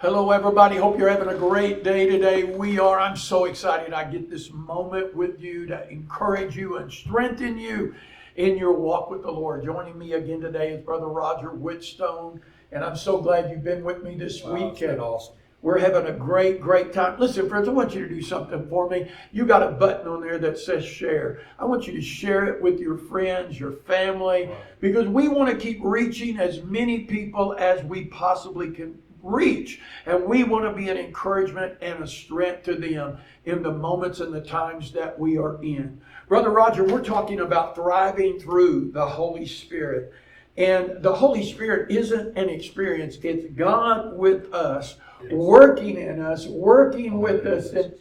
Hello, everybody. Hope you're having a great day today. We are. I'm so excited. I get this moment with you to encourage you and strengthen you in your walk with the Lord. Joining me again today is Brother Roger Whitstone, and I'm so glad you've been with me this week. It's been awesome. We're having a great time. Listen, friends, I want you to do something for me. You got a button on there that says share. I want you to share it with your friends, your family, because we want to keep reaching as many people as we possibly can reach. And we want to be an encouragement and a strength to them in the moments and the times that we are in. Brother Roger, we're talking about thriving through the Holy Spirit. And the Holy Spirit isn't an experience. It's God with us, working in us, working with us. And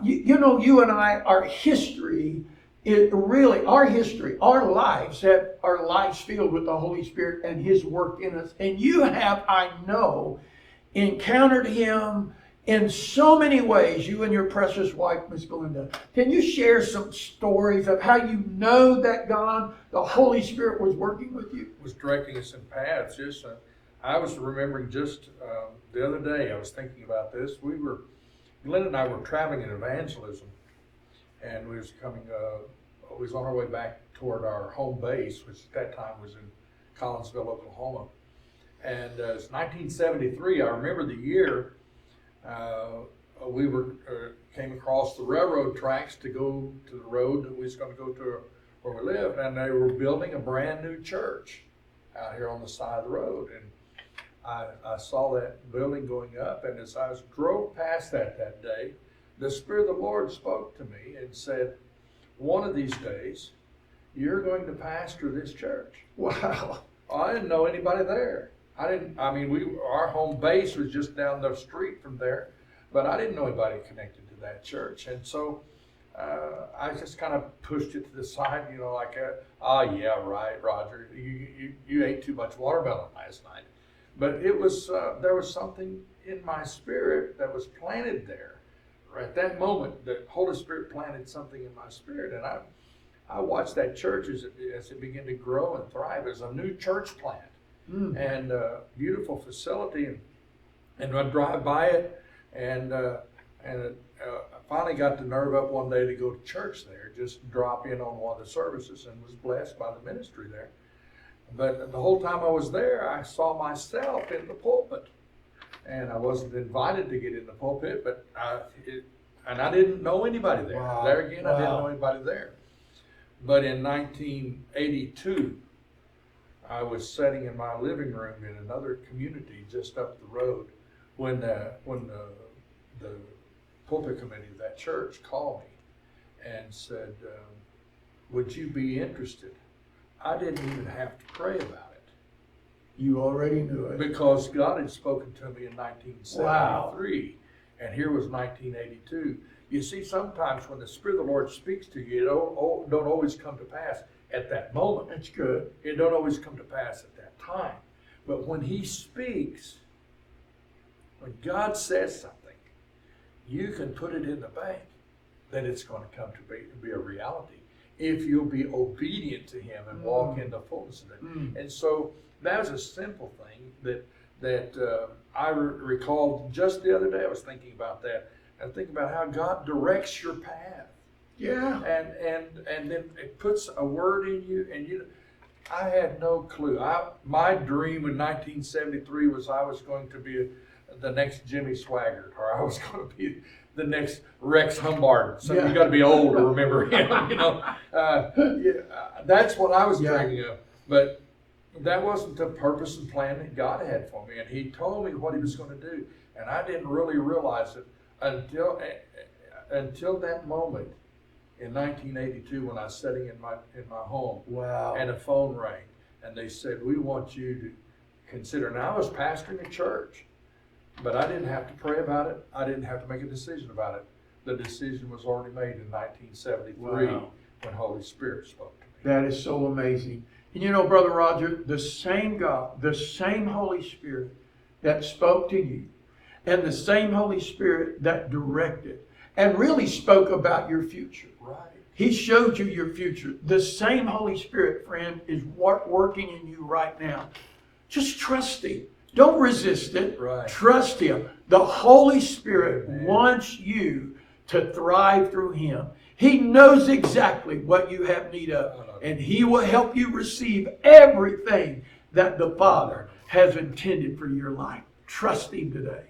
you know, you and I, our history, our lives our lives filled with the Holy Spirit and His work in us. And you have, I know, encountered Him in so many ways, you and your precious wife, Miss Belinda. Can you share some stories of how you know that God, the Holy Spirit, was working with you? Was directing us in paths. Yes, I was remembering just the other day, I was thinking about this. Belinda and I were traveling in evangelism, and we was on our way back toward our home base, which at that time was in Collinsville, Oklahoma. And it's 1973. I remember the year. We came across the railroad tracks to go to the road that we was going to go to where we lived, and they were building a brand new church out here on the side of the road. And I saw that building going up, and as I drove past that day, the Spirit of the Lord spoke to me and said, "One of these days, you're going to pastor this church." Wow! I didn't know anybody there. Our home base was just down the street from there, but I didn't know anybody connected to that church. And so I just kind of pushed it to the side, yeah, right, Roger, you ate too much watermelon last night. But it was, there was something in my spirit that was planted there. At that moment, the Holy Spirit planted something in my spirit, and I watched that church as it began to grow and thrive as a new church plant. And beautiful facility, and I'd drive by it, and I finally got the nerve up one day to go to church there, just drop in on one of the services, and was blessed by the ministry there. But the whole time I was there, I saw myself in the pulpit, and I wasn't invited to get in the pulpit, but I didn't know anybody there. Wow. There again, Wow. I didn't know anybody there. But in 1982. I was sitting in my living room in another community just up the road when the pulpit committee of that church called me and said, "Would you be interested?" I didn't even have to pray about it. You already knew it. Because God had spoken to me in 1973, Wow. And here was 1982. You see, sometimes when the Spirit of the Lord speaks to you, it don't always come to pass at that moment. That's good. It don't always come to pass at that time. But when He speaks, when God says something, you can put it in the bank that it's going to come to be a reality if you'll be obedient to Him and walk in the fullness of it. And so that was a simple thing that I recalled just the other day. I was thinking about that. I think about how God directs your path. Yeah. And then it puts a word in you, and I had no clue. My dream in 1973 was I was going to be the next Jimmy Swaggart, or I was going to be the next Rex Humbard. So you got to be old to remember him, that's what I was dreaming of. But that wasn't the purpose and plan that God had for me, and He told me what He was going to do, and I didn't really realize it until that moment. In 1982, when I was sitting in my home, Wow. And a phone rang, and they said, "We want you to consider." Now, I was pastoring a church, but I didn't have to pray about it. I didn't have to make a decision about it. The decision was already made in 1973 when Holy Spirit spoke to me. That is so amazing. And you know, Brother Roger, the same God, the same Holy Spirit that spoke to you, and the same Holy Spirit that directed and really spoke about your future. Right. He showed you your future. The same Holy Spirit, friend, is working in you right now. Just trust Him. Don't resist it. Right. Trust Him. The Holy Spirit Amen. wants you to thrive through Him. He knows exactly what you have need of, and He will help you receive everything that the Father has intended for your life. Trust Him today.